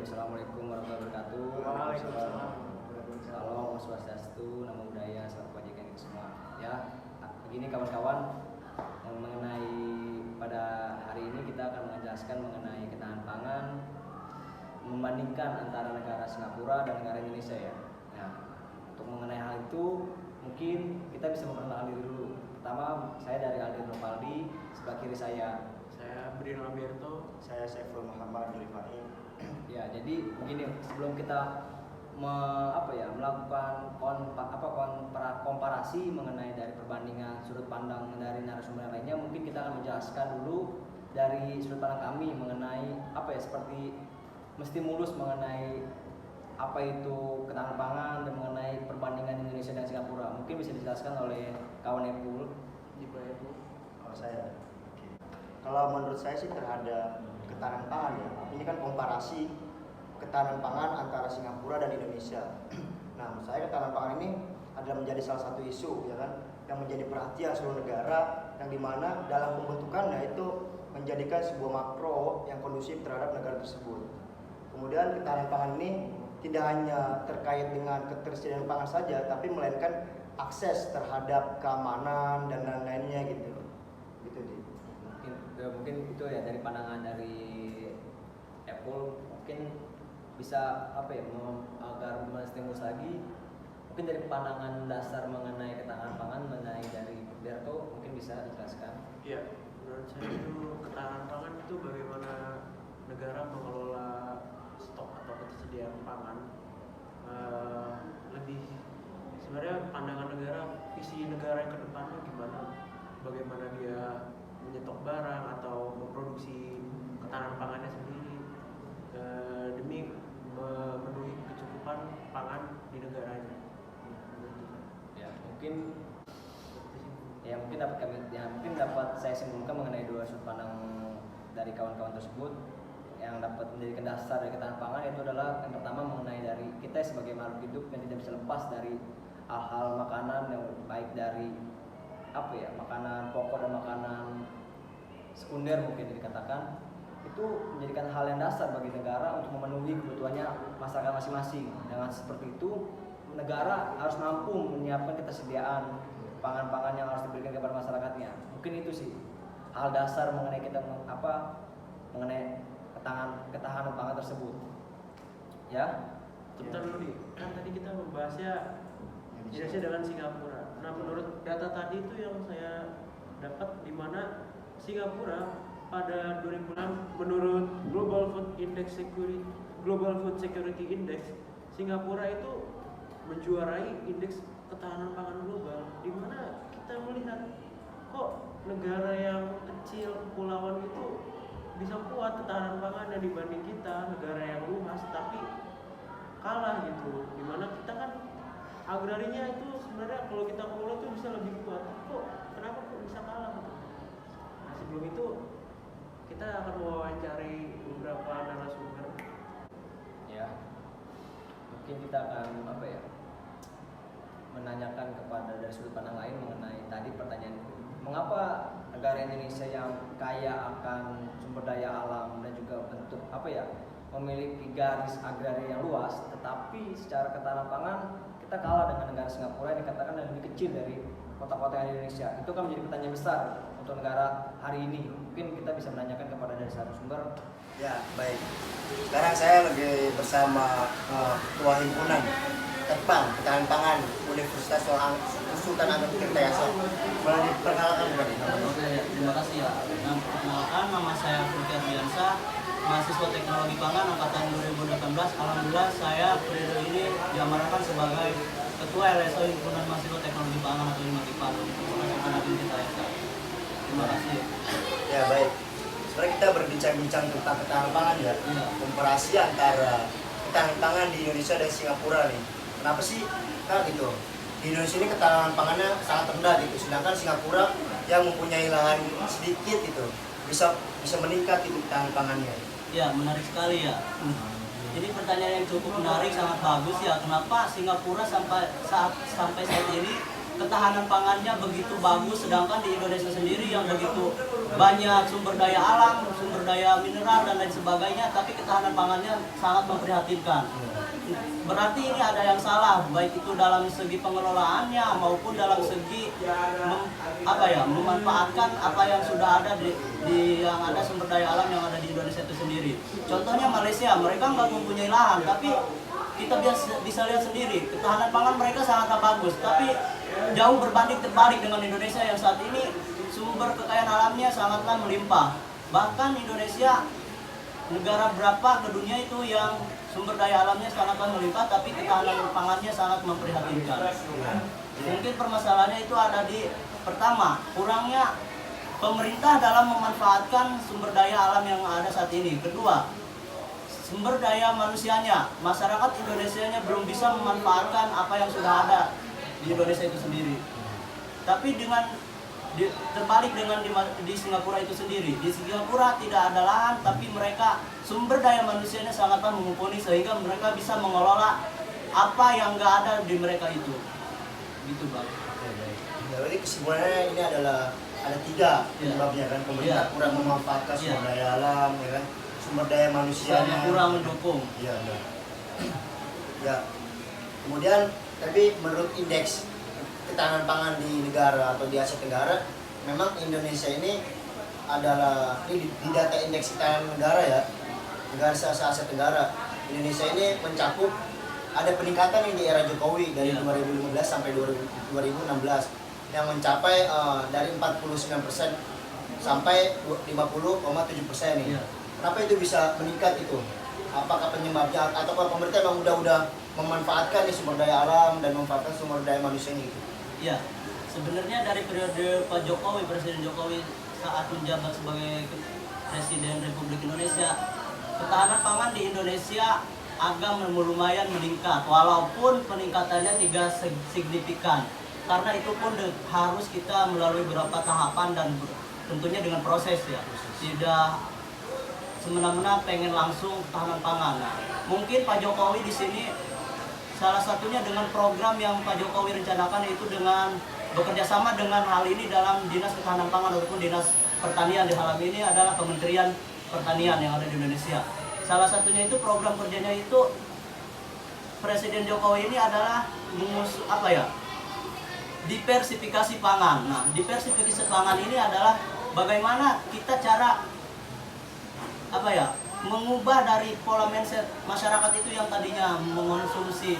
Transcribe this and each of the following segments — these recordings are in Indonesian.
Assalamualaikum warahmatullahi wabarakatuh. Waalaikumsalam. Salam Swastiastu, Namo Buddhaya, salam kebajikan kita semua. Ya, begini kawan-kawan, mengenai pada hari ini kita akan menjelaskan mengenai ketahanan pangan, membandingkan antara negara Singapura dan negara Indonesia ya. Nah, untuk mengenai hal itu mungkin kita bisa memperkenalkan diri dulu. Pertama, saya dari Aldi Nopaldi, sebelah kiri saya Brin Lamberto. Saya Saiful Muhammad Rifai. Ya, jadi begini, sebelum kita melakukan komparasi mengenai dari perbandingan sudut pandang dari narasumber yang lainnya, mungkin kita akan menjelaskan dulu dari sudut pandang kami mengenai seperti mesti mulus mengenai apa itu ketahanan pangan dan mengenai perbandingan Indonesia dan Singapura. Mungkin bisa dijelaskan oleh kawan Epul. Kalau saya, kalau menurut saya sih terhadap ketahanan pangan ya, ini kan komparasi ketahanan pangan antara Singapura dan Indonesia. Nah, menurut saya ketahanan pangan ini adalah menjadi salah satu isu ya kan, yang menjadi perhatian seluruh negara, yang dimana dalam pembentukannya itu menjadikan sebuah makro yang kondusif terhadap negara tersebut. Kemudian ketahanan pangan ini tidak hanya terkait dengan ketersediaan pangan saja, tapi melainkan akses terhadap keamanan dan lain-lainnya gitu. Gitu sih. Mungkin itu ya dari pandangan dari Apple, mungkin bisa agar menstimulus lagi, mungkin dari pandangan dasar mengenai ketahanan pangan mengenai dari Berto mungkin bisa dijelaskan. Iya, menurut saya itu ketahanan pangan itu bagaimana negara mengelola stok atau ketersediaan pangan. Lebih sebenarnya pandangan negara, visi negara yang kedepannya gimana, bagaimana dia menyetok barang atau memproduksi ketahanan pangannya sendiri demi memenuhi kecukupan pangan di negaranya. Mungkin dapat saya simpulkan mengenai dua sudut pandang dari kawan-kawan tersebut. Yang dapat menjadikan dasar dari ketahanan pangan itu adalah yang pertama mengenai dari kita sebagai makhluk hidup yang tidak bisa lepas dari hal-hal makanan yang baik dari makanan pokok dan makanan sekunder mungkin dikatakan, itu menjadikan hal yang dasar bagi negara untuk memenuhi kebutuhannya masyarakat masing-masing. Dengan seperti itu, negara harus mampu menyiapkan ketersediaan pangan-pangan yang harus diberikan kepada masyarakatnya. Mungkin itu sih hal dasar mengenai mengenai ketahanan pangan tersebut. Ya. Sebentar dulu nih, kan tadi kita membahasnya Indonesia dengan Singapura. Nah, menurut data tadi itu yang saya dapat, di mana Singapura pada 2006 menurut Global Food Security Index, Singapura itu menjuarai indeks ketahanan pangan global, di mana kita melihat kok negara yang kecil kepulauan itu bisa kuat ketahanan pangannya dibanding kita, negara yang luas tapi kalah gitu. Dimana kita kan agrarinya itu sebenarnya kalau kita ngolah itu bisa lebih kuat, kenapa bisa kalah gitu. Nah, sebelum itu kita akan mewawancari beberapa narasumber. Ya, mungkin kita akan menanyakan kepada dari sudut pandang lain mengenai tadi pertanyaan, mengapa negara Indonesia yang kaya akan sumber daya alam dan juga bentuk memiliki garis agraria yang luas, tetapi secara ketahanan pangan kita kalah dengan negara Singapura yang dikatakan lebih kecil dari kota-kota yang Indonesia. Itu kan menjadi pertanyaan besar untuk negara hari ini. Mungkin kita bisa menanyakan kepada dari narasumber. Ya, baik. Sekarang saya lagi bersama Ketua Himpunan Terpang Ketahanan Pangan Universitas Sultan Agung Tirtayasa. Boleh diperkenalkan Bro? Oke, terima kasih ya. Perkenalkan, nama saya Fulki Ardiansa, mahasiswa Teknologi Pangan angkatan 2018. Alhamdulillah saya periode ini diamanahkan sebagai Ketua LSO Himpunan Mahasiswa Teknologi Pangan atau Himakipan Universitas Sultan Agung Tirtayasa. Terima kasih. Ya, baik. Sekarang kita berbincang-bincang tentang ketahanan pangan ya. Komparasi antara ketahanan pangan di Indonesia dan Singapura nih. Kenapa sih gitu? Di Indonesia ini ketahanan pangannya sangat rendah gitu, sedangkan Singapura yang mempunyai lahan sedikit gitu bisa meningkat itu ketahanan pangannya. Ya, menarik sekali ya. Jadi pertanyaan yang cukup menarik, sangat bagus ya. Kenapa Singapura sampai saat ini ketahanan pangannya begitu bagus, sedangkan di Indonesia sendiri yang begitu banyak sumber daya alam, sumber daya mineral dan lain sebagainya, tapi ketahanan pangannya sangat memprihatinkan. Berarti ini ada yang salah, baik itu dalam segi pengelolaannya maupun dalam segi memanfaatkan apa yang sudah ada di yang ada sumber daya alam yang ada di Indonesia itu sendiri. Contohnya Malaysia, mereka nggak mempunyai lahan, tapi kita bisa lihat sendiri ketahanan pangan mereka sangat bagus, tapi jauh berbanding terbalik dengan Indonesia yang saat ini sumber kekayaan alamnya sangatlah melimpah. Bahkan Indonesia negara berapa ke dunia itu yang sumber daya alamnya sangatlah melimpah, tapi ketahanan pangannya sangat memprihatinkan. Mungkin permasalahannya itu ada di pertama, kurangnya pemerintah dalam memanfaatkan sumber daya alam yang ada saat ini. Kedua, sumber daya manusianya, masyarakat Indonesianya belum bisa memanfaatkan apa yang sudah ada di Indonesia itu sendiri. Tapi terbalik dengan di Singapura itu sendiri. Di Singapura tidak ada lahan, tapi mereka sumber daya manusianya sangatlah mumpuni sehingga mereka bisa mengelola apa yang nggak ada di mereka itu. Gitu Bang. Jadi kesimpulannya ini adalah ada 3 penyebabnya kan, pemerintah kurang memanfaatkan sumber daya alam, ya kan, sumber daya manusianya kurang mendukung. Iya, benar. Ya. Kemudian tapi menurut indeks ketahanan pangan di negara atau di Asia Tenggara, memang Indonesia ini adalah di data indeks ketahanan negara ya, negara Asia Tenggara, Indonesia ini mencakup ada peningkatan yang di era Jokowi dari 2015 sampai 2016 yang mencapai dari 49% sampai 50,7% nih. Kenapa itu bisa meningkat itu? Apakah penyebabnya atau pemerintah memang udah memanfaatkan nih sumber daya alam dan memanfaatkan sumber daya manusia ini gitu? Ya, sebenarnya dari periode Pak Jokowi, Presiden Jokowi saat menjabat sebagai Presiden Republik Indonesia, ketahanan pangan di Indonesia agak lumayan meningkat, walaupun peningkatannya tidak signifikan. Karena itu pun harus kita melalui beberapa tahapan dan tentunya dengan proses ya. Tidak semena-mena pengen langsung ketahanan pangan. Nah, mungkin Pak Jokowi di sini salah satunya dengan program yang Pak Jokowi rencanakan, yaitu dengan bekerja sama dengan hal ini dalam Dinas Ketahanan Pangan ataupun Dinas Pertanian. Di hal ini adalah Kementerian Pertanian yang ada di Indonesia. Salah satunya itu program kerjanya itu Presiden Jokowi ini adalah diversifikasi pangan. Nah, diversifikasi pangan ini adalah bagaimana kita cara mengubah dari pola mindset masyarakat itu yang tadinya mengonsumsi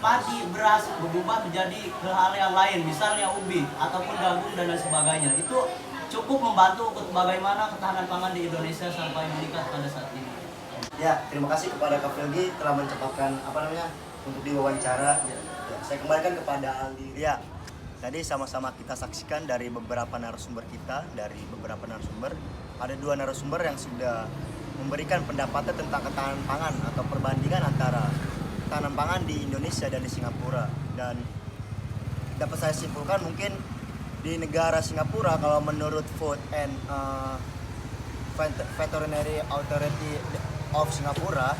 padi, beras, berubah menjadi hal yang lain, misalnya ubi ataupun jagung dan lain sebagainya. Itu cukup membantu bagaimana ketahanan pangan di Indonesia sampai meningkat pada saat ini. Ya, terima kasih kepada Kak Felgi telah mencapapkan untuk diwawancara. Ya, saya kembalikan kepada Aldi. Ya, tadi sama-sama kita saksikan dari beberapa narasumber kita, ada 2 narasumber yang sudah memberikan pendapatnya tentang ketahanan pangan atau perbandingan antara ketahanan pangan di Indonesia dan di Singapura. Dan dapat saya simpulkan mungkin di negara Singapura, kalau menurut Food and Veterinary Authority of Singapura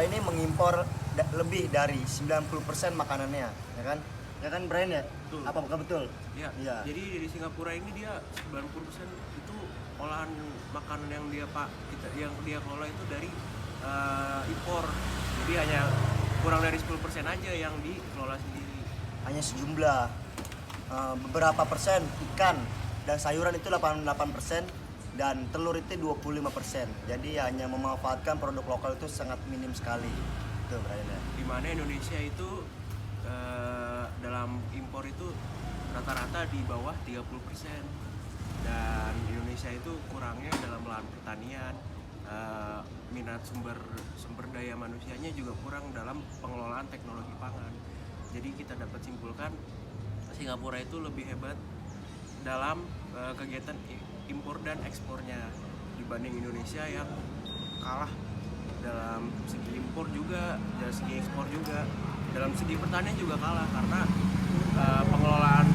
ini mengimpor lebih dari 90% makanannya, ya kan Brian ya? Betul. Apakah betul? Ya. Jadi di Singapura ini dia 90% itu olahan makanan yang dia kelola itu dari impor. Jadi hanya kurang dari 10% aja yang dikelola sendiri. Hanya sejumlah beberapa persen ikan dan sayuran itu 88% dan telur itu 25%. Jadi hanya memanfaatkan produk lokal itu sangat minim sekali. Itu Brian ya. Di mana Indonesia itu dalam impor itu rata-rata di bawah 30%. Dan Indonesia itu kurangnya dalam lahan pertanian, minat sumber daya manusianya juga kurang dalam pengelolaan teknologi pangan. Jadi kita dapat simpulkan Singapura itu lebih hebat dalam kegiatan impor dan ekspornya dibanding Indonesia yang kalah dalam segi impor juga, dari segi ekspor juga, dalam segi pertanian juga kalah karena pengelolaan